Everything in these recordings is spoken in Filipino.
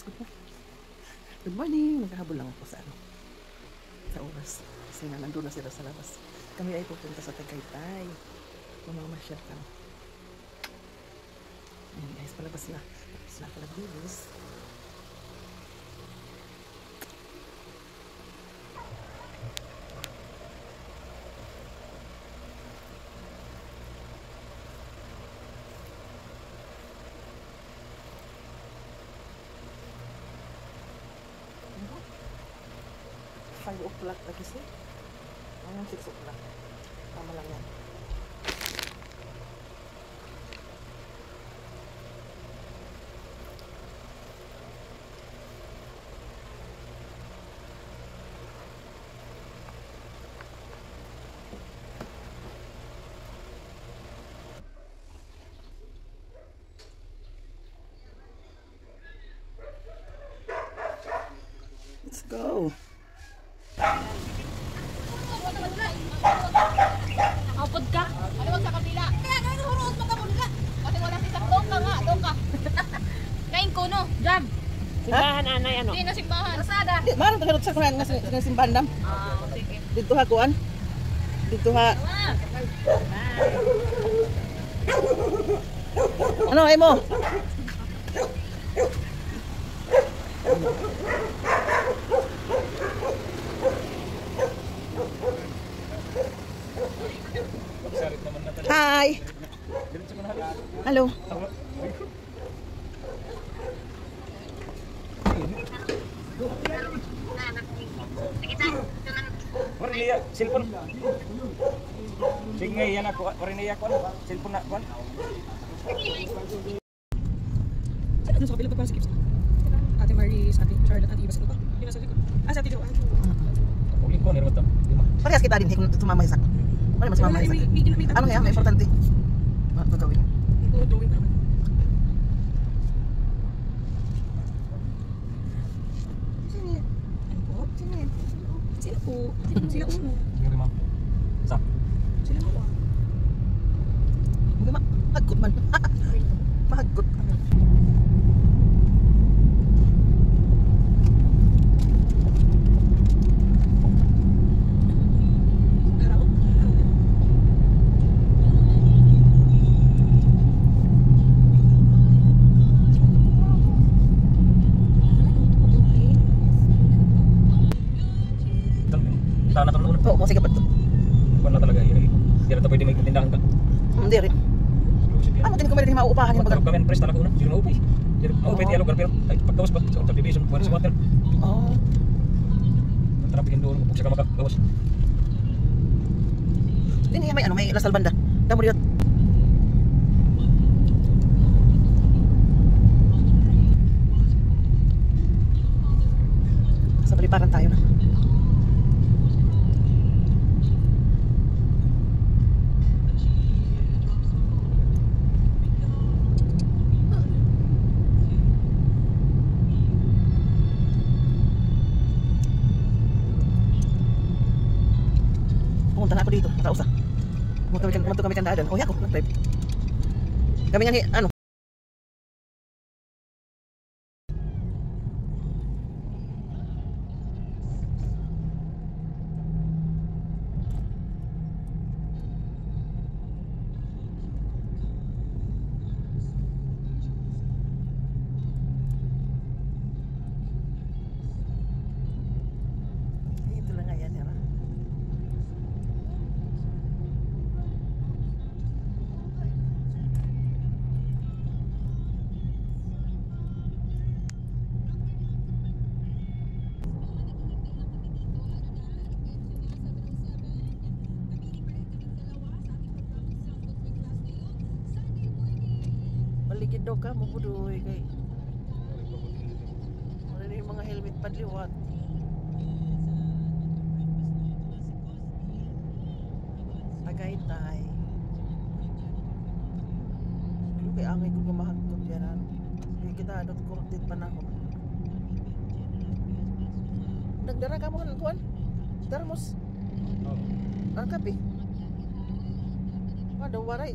Good morning. Naghahabol lang ako sa oras. Kasi nga nandun na sila sa labas. Kami ay pupunta sa Tagaytay. Mamamasyal kami. Ayan guys, palabas na. Tapos na pala bilis. Five o'clock na kasi. Hanggang 6 o'clock. Tama lang yan. Let's go. Nakapod ka? Ano wag sa kabila? Kaya gawin huruot mo ka muna. Kasi wala si Sakdong ka nga, doon ka. Kain ko no, jam. Simbahan anay ano? Hindi na simbahan. Rasada. Di, marang tagarot sa kunan nga simbahan dam. Sige. Dito ha kuan. Dito ha. Ano ay mo? Hi. Hello. Warniya cellphone. Sige yan ako, warniya ko cellphone na kon. Ano sa kapila pa sa kips? Ate Maris, Ate Charlotte, Ate Iba sa likod. Di ba sa likod? Ah, sa Ate Jo. Uli ko nirot. Parehas kita din kung tumama isa. Wala mas mama isa. Ano nga ang importante? Gagawin. Oo, drawing naman. Sino? Sino? Sila po. Sila uno. Sige ma'am. Sa. Sila mo. Hindi mahagot man. Mahagot. Sana tulungan. Oo, sige pa to. Wala talaga yun. Hindi na pwede may tindahan ka. Hindi rin. Amo din ko may mauupahan yung baga. Kami press talaga una. Hindi na upay. Upay di lugar pero ay pagkawas ba sa subdivision kuan sa hotel. Oh. Trapikin doon kung siya ka makagawas. Ini may ano, may Lasal Banda. Damo riyo. Sa paliparan tayo na. Pumunta na ako dito, nakausa. Pumunta kami kandaan. Oh, yako, nag-drive. Kami nga ano? Ito lang nga yan, ha? Balikid daw ka, mabudoy kay. Wala na yung mga helmet padliwat. Tagaytay. Pero kay angay ko gumahagkot yan. Kaya kita adot kurtit pa na ako. Nagdara ka mo ng kuwan? Termos? Ang kape? Waduh, waray.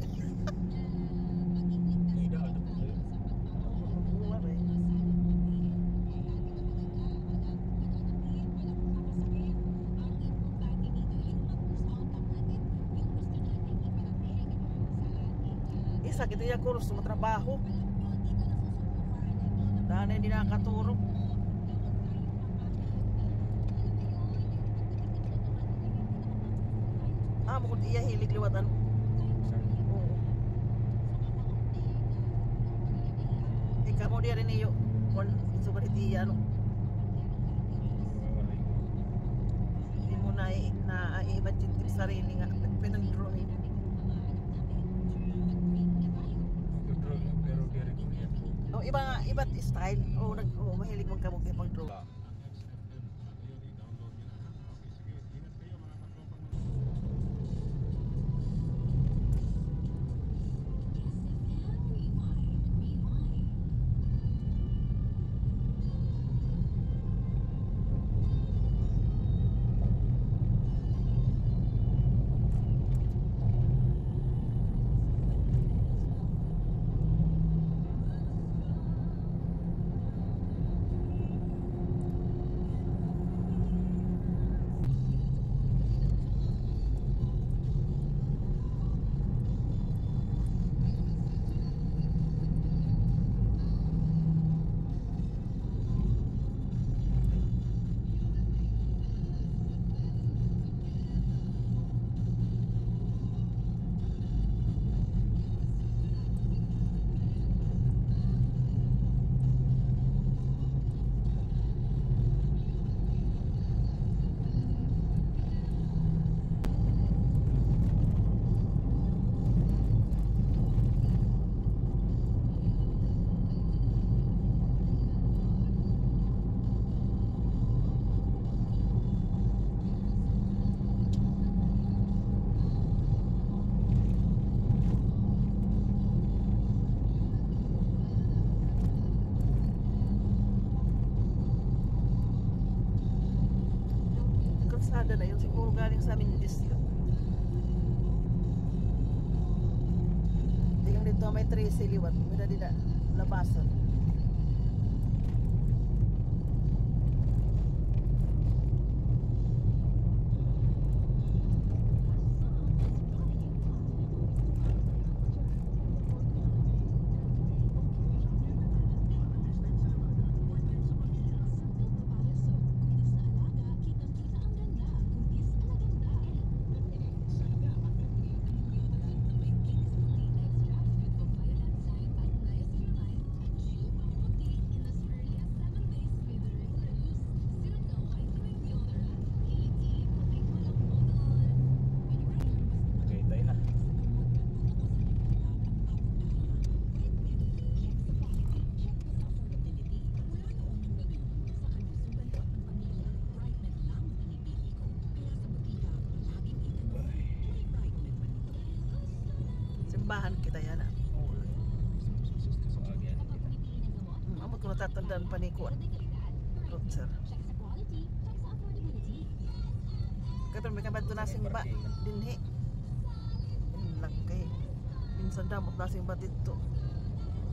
Waray. sakit niya kurus sa trabaho. Dahil hindi nakaturo. Mukod iya hilig liwatan. Oo. Ikaw mo dia rin iyo. Kung sugar iya ano. Hindi mo na-imagine sa sarili nga. Pinag-drawing. Pero diri ko yan. Oh, iba't style. Mahilig magkamog kay pag-draw. Kalsada na yun. Siguro galing sa amin yun. Tingnan dito may 13 liwat. May na labasan. Simbahan kita yan. Amot ko natatandaan pa ni Kuan. Sir. Kaya may kabat doon na simba. Dinhi. Yun lang kay. Minsan damot na simba dito.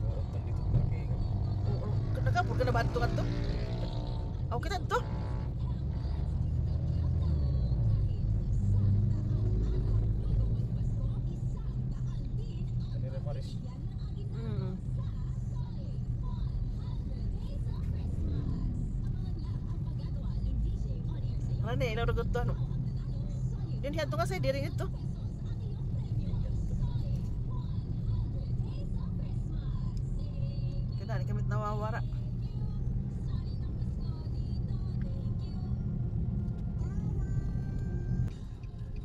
Oo, pandito parking. Oo. Nagkapur ka na ba ito nga ito? Ako kita ito. Kanira Paris. Ano ilaw na gusto ano? Din hiyad nga sa diri ito. Kaya kami nawawara.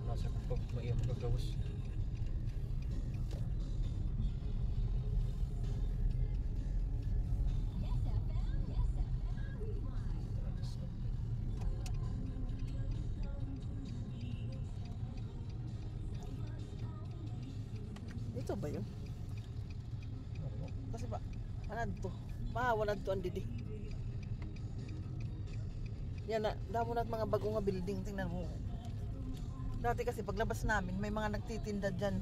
Nasa kapag maiyak magagawas. Ito ba yun? Kasi ba, anad to? Mahawanad to ang didi. Yan na, damo na mga bagong nga building, tingnan mo. Dati kasi paglabas namin, may mga nagtitinda dyan.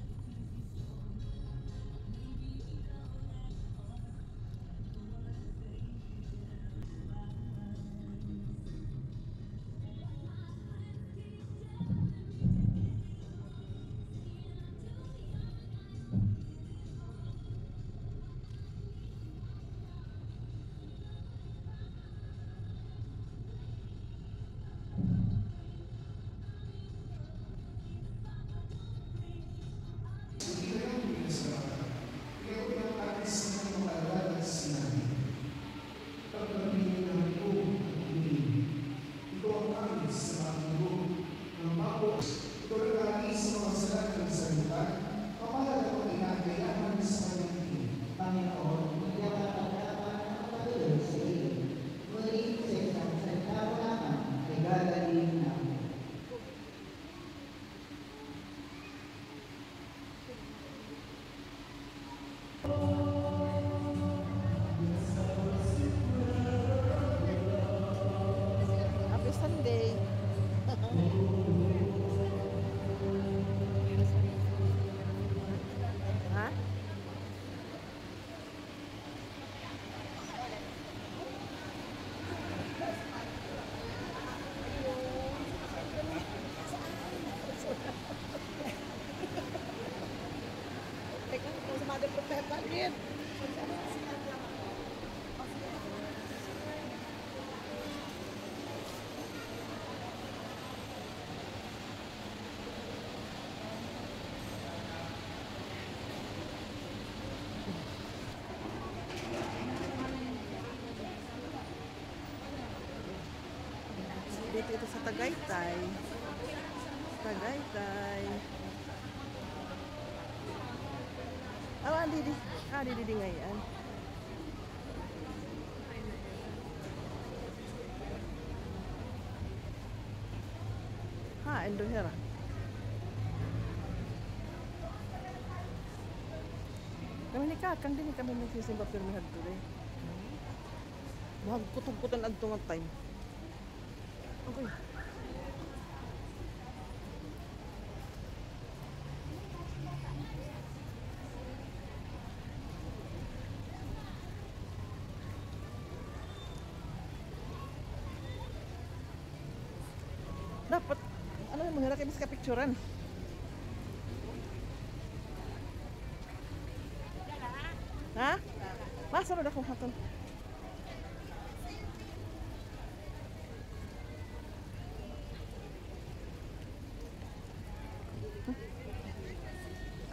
dito ito sa Tagaytay. Tagaytay. Ah, didi. Ah, didi ngayon. Ha, endo hera. Kami ni Kakang din kami nagsisimba pirmihad today. Mahal kutong-kutan at tungat time. Okay. Dapat, ano yung mahirap kayo sa picturean? Ha? Masarap akong hatol.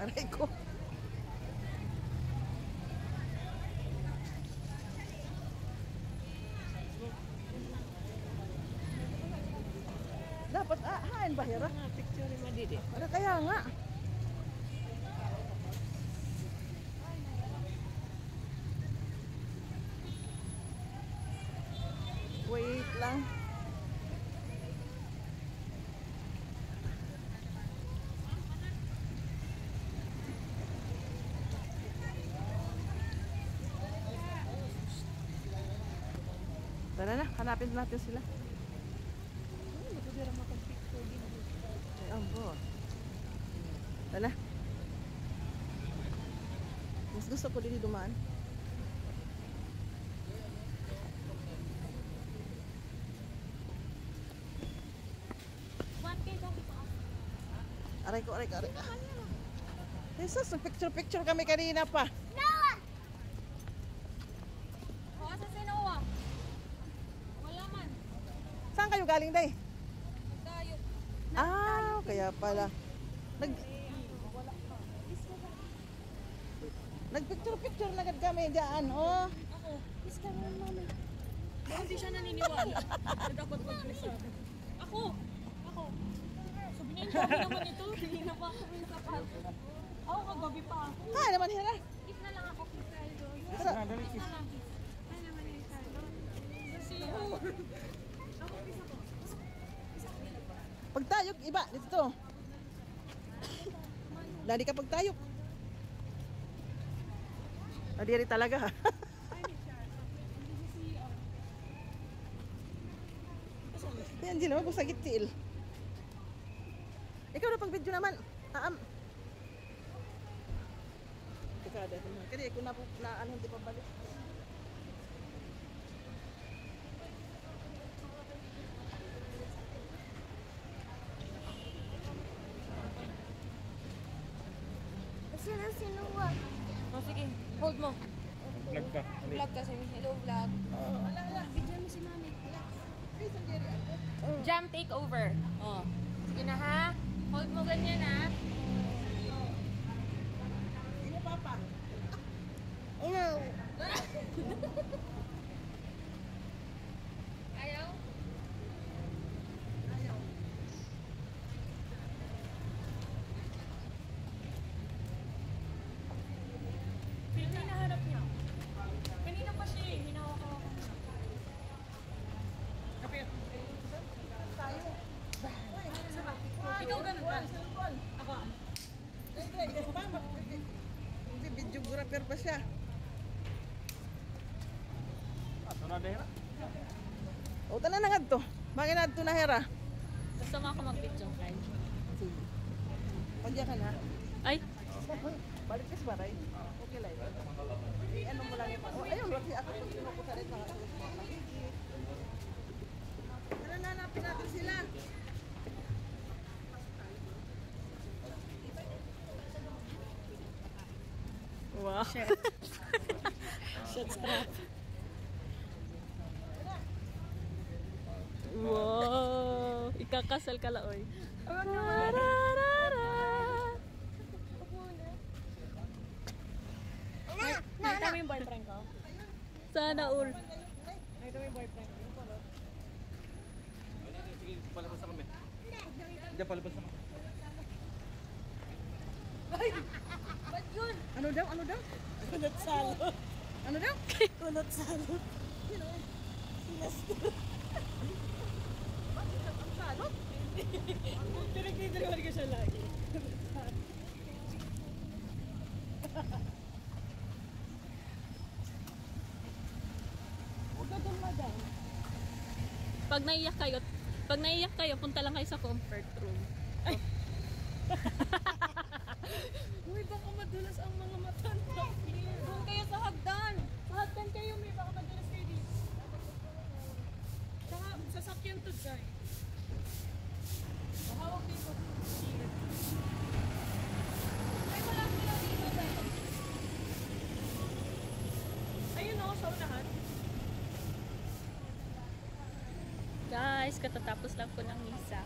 Aray ko. Dapat hain ba hira? Picture ni Madidi. Ano kaya nga? Wait lang. Tara na, hanapin natin sila. Ay, ambo. Tara na. Mas gusto ko din dumaan. Aray ko, aray ko, aray ko. Jesus, picture kami kanina pa. O, asa si Noah? Wala man. Saan kayo galing, day? Tayo. Ah, kaya pala. Nagpicture na agad kami dyan, oh. Ako. Kiss ka naman, mami. Hindi siya naniniwala. Na dapat mag-kiss sa akin. Ako. Sabi niya, dami naman ito. Hindi na pa ako yung sapat. Ako, kagabi pa ako. Kaya naman, hira. Kiss na lang ako, kiss Aldo. Sa, Kiss na lang, kiss. Ay naman yung Aldo. Kasi, ako, kiss ako. pagtayog, iba, dito. Lali ka pagtayog. Nadiri talaga. Yan, di naman kung sa gitil. Ikaw na pag video naman. Ikaw dahil naman. Kaya kung na ano, hindi pa balik. Sinuwa. O, sige. Hold mo. Vlog ka. Vlog kasi. Hello, vlog. Video mo si mami. Jam takeover. Oh. Sige na ha. Hold mo ganyan ha. Hindi papa. Ayaw? Film na hinahanap niya. Kanina pa siya eh. Hinawak-hawak ko siya. Kapit. Ikaw ganun ba? Ako. Hindi, videographer pa siya. Ato na dehera. O, tanan na nga to. Makinad to na hera. Gusto mo ako mag-picture, Kyle? Sige. Pagya ka na. Ay! Balik ka sa baray. Okay lang. Ano mo lang yung oh, ayun, kasi ako pag sinukusalit mga alas mga magigit. Tara na, hanapin natin sila. Wow. Shot trap. Wow. Ikakasal ka la, oy. Nakita mo yung boyfriend ko? Sana all. Nakita mo yung boyfriend ko? Sige, palabas na kami. Diyan, palabas na kami. Ba't yun? Ano daw? Ano daw? Kulot salot. Ano daw? Kulot salot. Ang salot? Pinagtitiriwan ko siya lagi. Huwag ka doon, madam. Pag naiyak kayo, punta lang kayo sa comfort room. Uy, baka madulas ang mga mata. Doon kayo sa hagdan. Sa hagdan kayo, may baka madulas kayo dito. Saka sasakyan to, Jai. Mahawag dito. Ay, wala sila dito, Ben. Ayun o, sa unahan. Guys, katatapos lang po ng misa.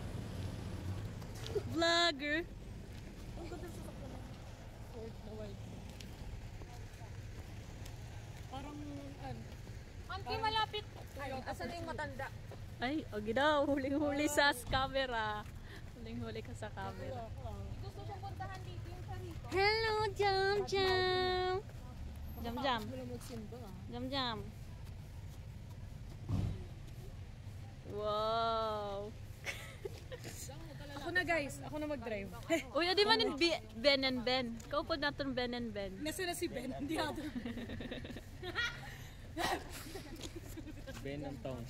Vlogger! Ang ganda sa sakyan na. Ford na white. Parang, Auntie, malapit. Ay, Asan yung matanda? Ay, okay daw. Huling-huli sa camera. Huling-huli ka sa camera. Gusto siyang puntahan dito yung sarito. Hello, Jam Jam! Jam Jam. Wala magsimba. Jam Jam. Wow! Ako na guys, ako na mag-drive. Uy, di man yung Ben and Ben. Kaupo natin Ben and Ben. Nasa na si Ben, hindi other. Ben ng town.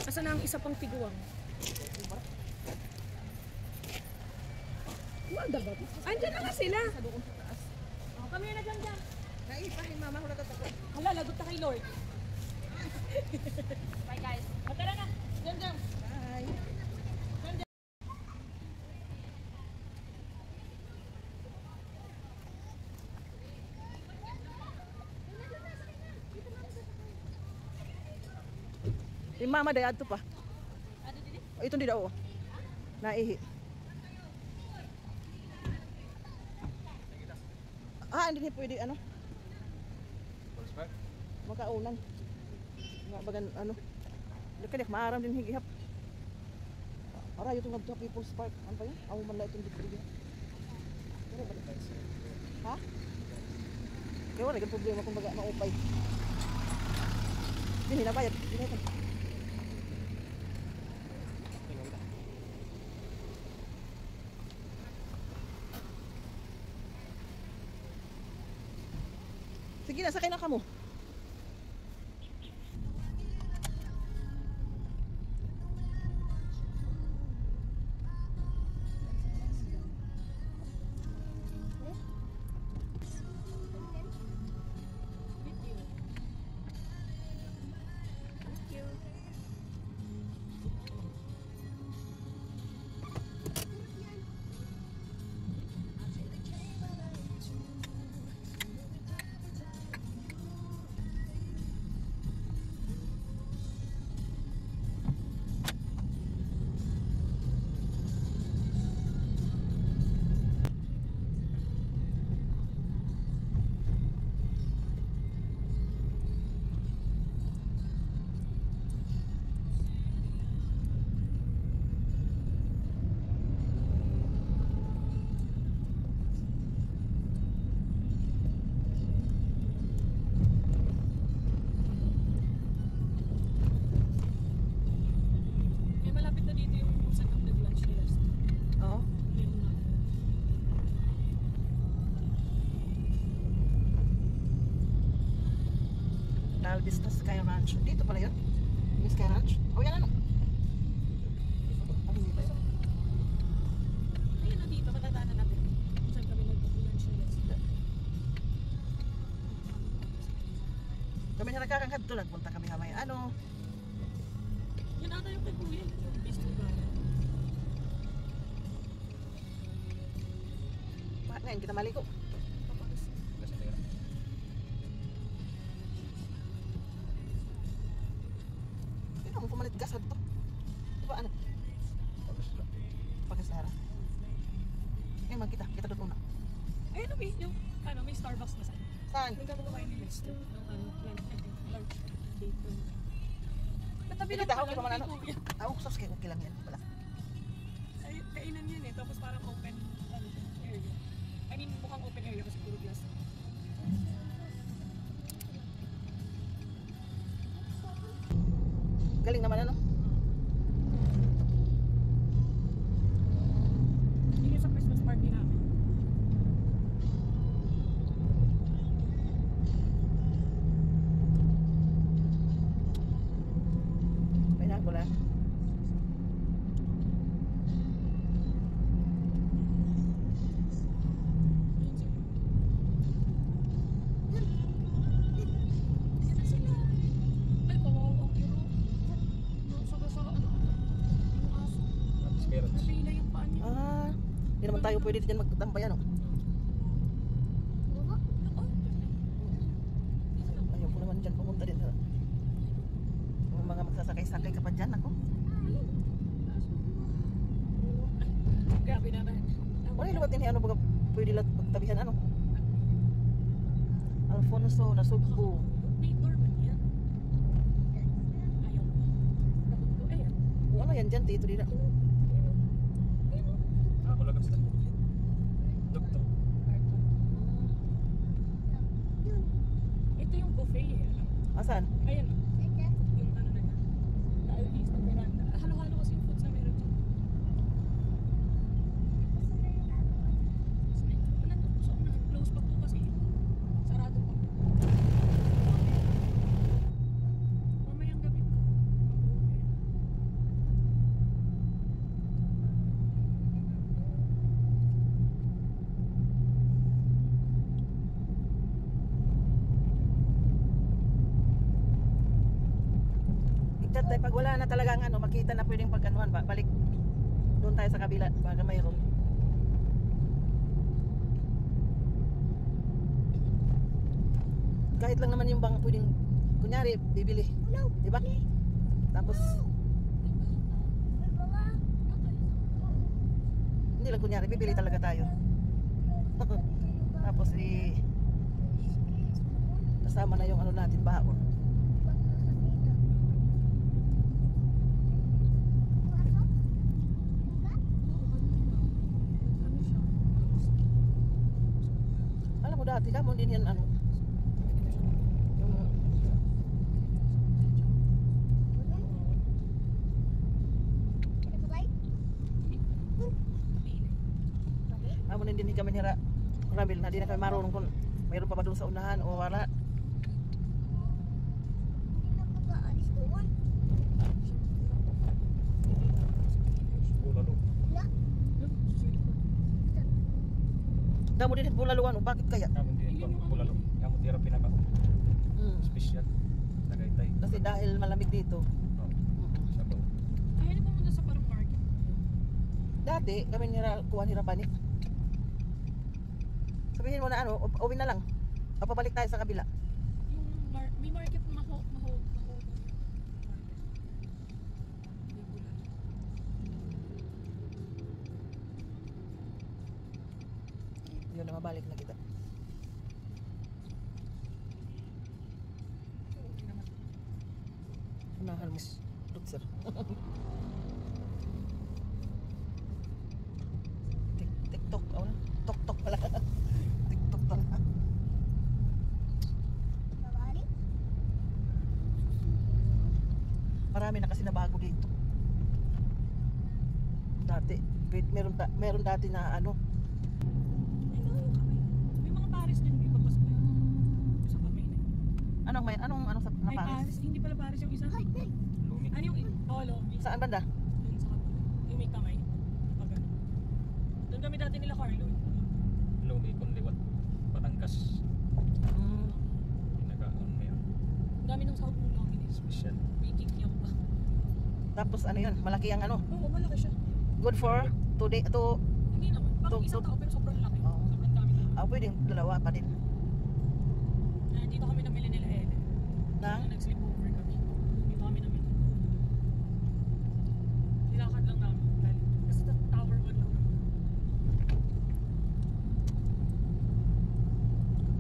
Asan na ang isa pang tiguang? Wala ba? Andiyan na nga sila. Kami na dyan dyan. Naipahin mama, wala ka tako. Hala, lagot na kay Lord. Bye, guys. Tara na. Dyan dyan. Bye. Si mama day adto pa. Oh, ito di daw. Oh. Naihi. Hindi niya pwede ano, Police park? makaunan. Nga bagan ano. Lakadik maaram din higihap. Ara yung tungod sa People's Park. Ano pa yun? Amo man la itong dito. Pero balik. Ha? Kaya wala yung problema kung baga maupay. Hindi na bayad. Hindi na. Sige na, sakay na ka mo. May malapit na dito yung sa kang nag-lunch nila. Oo. Nalbis na Sky Ranch. Dito pala yun? Yung Sky Ranch? Oh, yan ano? Ay, hindi ba yun? Ayun na dito, matatanan natin. Saan kami nag-lunch nila. Kami na nagkakanghad doon. Nagpunta kami kamay. Ano? Yun ata yung kay Kuya. Yung bistro ba? Bakit ngayon kita maligo? Nasa tira. Hindi mo pumalit gas to. Diba ano? Tapos lang. Pagkasara. Eh, East. Ng ano, lunch, lunch date. Katabi Hindi lang kita ako pala, naman ano. hindi ko yan. Ako sos kay okay lang yan. Wala. Ay, kainan yan eh, tapos parang open ano, area. I mean, mukhang open area kasi puro glass. Galing naman ano. Yun yung sa Christmas party namin. Pineapple ah. Ayun sila. Ayan na sila. Ay, kawawa ang hero. Sa ano, yung aso. Parents. Napila yung paa niya. Ah, hindi naman tayo pwede dyan magtambayan. Oh. Ayaw ko naman dyan pumunta din. Yung mga magsasakay-sakay ka pa dyan ako. Grabe naman. Wala yung lubat din ano baga pwede lang pagtabihan ano. Alfonso Nasugbu. May door ba niya? Ayaw. Dapat ko, eh. Ano yan dyan, tito dito. Ah, wala ka sa doktor. Ito yung buffet eh. Asan? Ayan. Yung ano na yan. Na-release na veranda. Halo-halo kasi yung foods na meron dyan. Nandun sa unahan. Close pa po kasi. Sarado pa. Mamayang gabi pa. Ikat tayo pag wala na talagang ano, makita na pwedeng pag-anuhan ba, balik doon tayo sa kabila, baka mayroon. Kahit lang naman yung bang pwedeng, kunyari, bibili. Di ba? Tapos, hindi lang kunyari, bibili talaga tayo. Tapos, kasama na yung ano natin, baon. Ano siya? Alam mo dati, damon din yan ano. Yung, damon din kami nira. Ramil na di na kami marunong kung mayroon pa ba doon sa unahan o wala. Bulalo. Damon din bulaluan, o bakit kaya? Kamu din pang bulalo. Kamu tira pinaka Hmm. special. Tagaytay. Kasi dahil malamig dito. Oh, sabaw. Ayaw na pumunta sa parang market. Dati kami nira kuha nira bani. Sabihin mo na ano, uwi na lang. Papabalik tayo sa kabila. Yung may market maho. Yun na mabalik na kita. Unahan mo. Lutser. TikTok. Oh, Tok-tok pala. TikTok pala. Marami na kasi na bago dito. Dati, meron dati na ano. May mga Paris din may papasok na yun. Sa kamay na yun. Anong sa May Paris? Paris, hindi pala Paris yung isa. Lumi. Ano yung Lomi? Saan banda? Dun sa kamay. Yung may kamay. Pag ano. Doon kami dati nila Carlo. Lumi kung liwat. Patangkas. Mm. Pinaka-on meron. Ang dami ng sahog ng Lomi nila. Special. May kikiyaw pa. Tapos ano yun, malaki ang ano. Oo, malaki siya. Good for today to Hindi naman. Parang Tuk, isang tuk. tao pero sobrang laki. Oo. Sobrang dami na. pwedeng dalawa pa din. Dito kami namili nila Ellen. Nang? Nag-sleep over kami. Dito kami namili. Nilakad lang namin. Kasi tower 1 lang.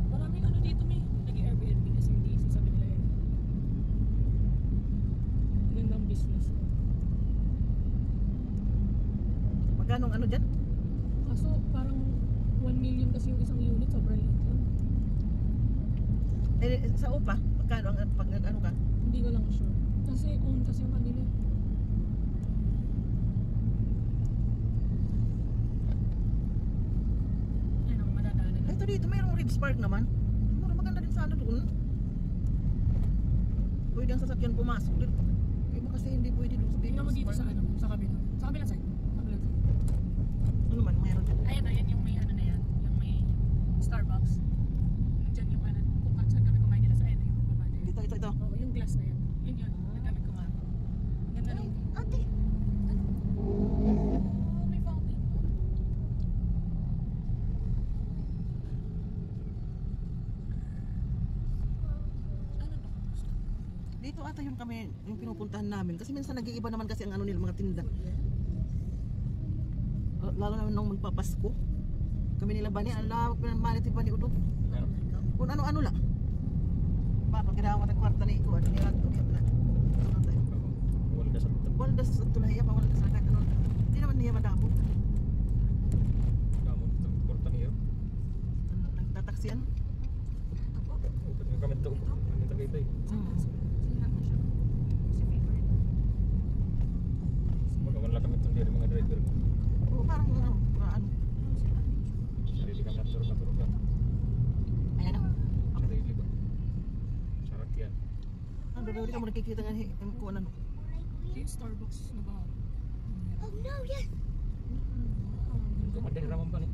Maraming ano dito may nag-Airbnb. magkano ang ano dyan? Kaso parang 1 million kasi yung isang unit, sobrang liit yun. Eh, sa upa, magkano ang pag ano ka? Hindi ko lang sure. Kasi own kasi yung kanila. Yan ang madadaanan. Ay, ito dito, mayroong Reeves Park naman. Siguro maganda din sana doon. Pwede ang sasakyan pumasok dito. Iba kasi hindi pwede doon sa Tingnan mo Reeves dito Park. sa ano, sa kabila. Sa kabilang side. Kabilang side. Ano man, mayroon dito. Ayan, ayan yung may ano na yan. Yung may Starbucks. Diyan yung ano, kung saan kami kumain nila sa ayun, yung baba na yun. Ito. Oo, yung glass na yan. Yun yun, na kami kumain. Ganda nung... Ate! Ano? Oh, may fountain. Ano to? Dito ata yung kami, yung pinupuntahan namin. Kasi minsan nag-iiba naman kasi ang ano nila, mga tinda. Lalo naman nung magpapasko. Kami nila ba niya, alawag pinamalit ba ni Udo? Kung ano-ano la. Bakit kailangan mo kwarta ni Iko, ano niya lang ito. Waldas at Waldas sa tulahaya pa, waldas sa kahit ano. Hindi naman niya madamo. damon itong kwarta niyo. Nagtataksiyan. Upit nga kami ito. Ano Tagaytay? Sila na siya. Si favorite. Magawan lang kami itong diri mga driver. Oo, parang ano. Sarili kami naturog ka. Ayan na. Sarili ba? Sarap yan. Ano, hindi ka mo nakikita nga kung ano. Yung Starbucks na ba? Oh no, yes. Kumanday ramon pa ni.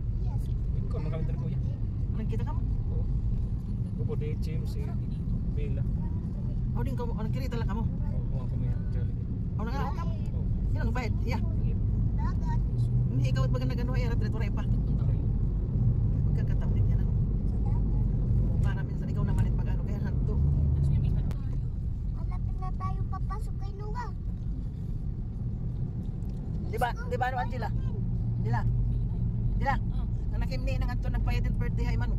Ikaw mga kami diri kuya. Nakikita ka mo? Oo. Upo di Chim si Bella. O din ka mo, nakikita lang ka mo. Oo, kami actually. O nga, o ka mo. Oo. Yan ang bayad. Yeah. Dagat. Hindi ikaw at baga nagano ay arat rito pa. Magkakataon din yan ano. Para minsan ikaw naman at pag ano kaya hanto. Tapos may ano tayo. Malapit na tayo papasok kay Noah. Di ba ano Angela? Dila. Dila. Ah, Nang nakimni nang ato nagpayat ng birthday hay man.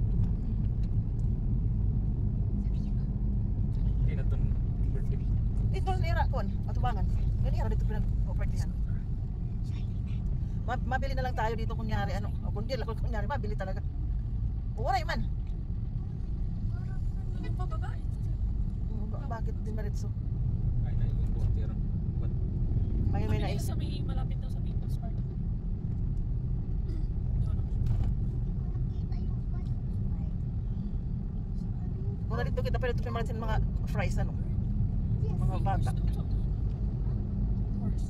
Hindi na itong birthday. Dito na nira kon, atubangan. Ganira dito pinag-partyhan. Mabili na lang tayo dito kunyari ano. O kundi lang kunyari mabili talaga. Uray man. yung pababae. Bakit din maritso? Ay na yung buhatira. But May Sabi nais. nila sa may malapit daw sa People's Park. Hindi ko lang sure. Nakita yung Kung dito kita pwede ito maritin mga fries ano. Mga bata. Horse.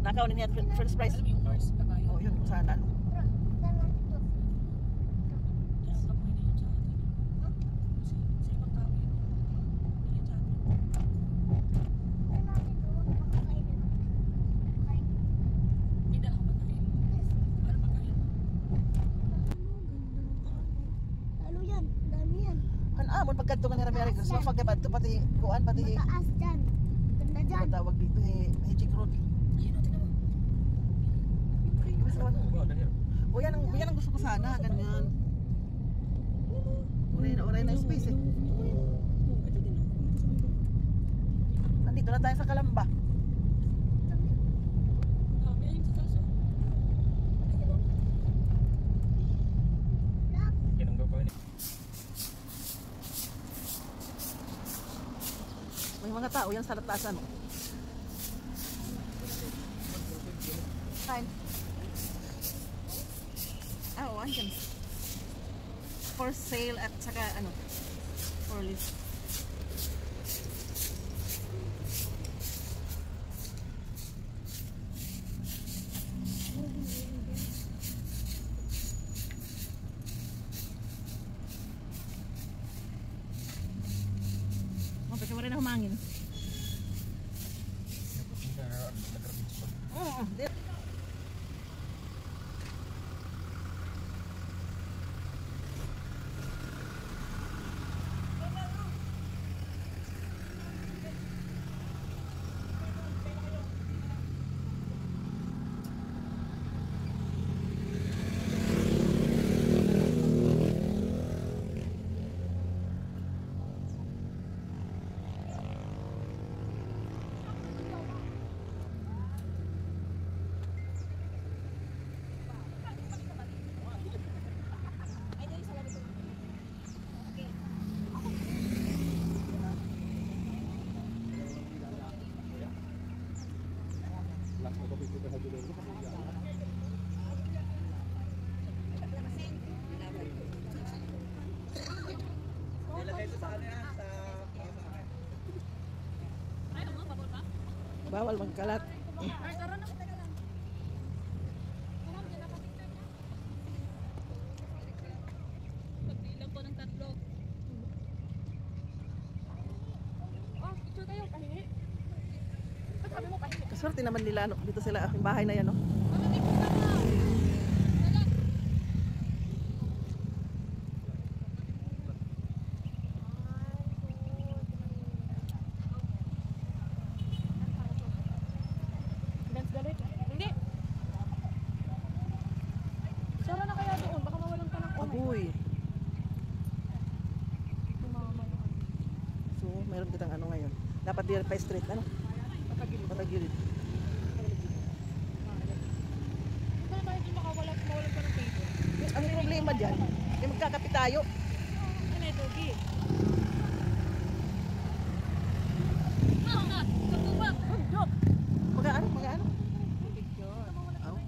Nakaw niya french fries. Alam mo yung horse, kabayo. Oh, yun sana ano. Kaya ang tapoy na yun sa atin. Kasi sa ibang tao yun. Hindi yun sa atin. May dala kang pagkain. Ano pagkain? Ano yan? Dami yan. Kan amon pagkadto nga nira gusto pagkabadto pati kuan pati Mataas dyan. Ganda dyan. ano tawag dito Magic Road. Ayun, tingnan mo. oh, dahil. O yan ang gusto ko sana, ganyan. Oray na space eh. Ito din ako. Nandito na tayo sa Kalamba. Dami ayun sa taso. Yan ang gagawin. May mga tao yan sa latasan. Fine. Oh, andyan. For sale at saka ano, for lease. Oh, pwede mo rin na humangin. Di. Bawal magkalat. Pagbilang po ng 3. Oh, picture kayo, pahingi. Ba't sabi mo pahingi? Kaswerte naman nila, no? Dito sila, aking bahay na yan, no? Ano, may pusa ka? Wala. Dance galit? Hindi. Sara na kaya doon, baka mawalan ka ng Agoy. Tumama. So, meron kitang ano ngayon. Dapat din pa straight, ano? Patagilid. Kaya tayo din mawalan ka ng paper. Ang problema dyan, ay magkakapit tayo. Ano ito, Gi? Nga, katubak. Mag-ano, mag-ano? Oh.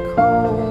back home.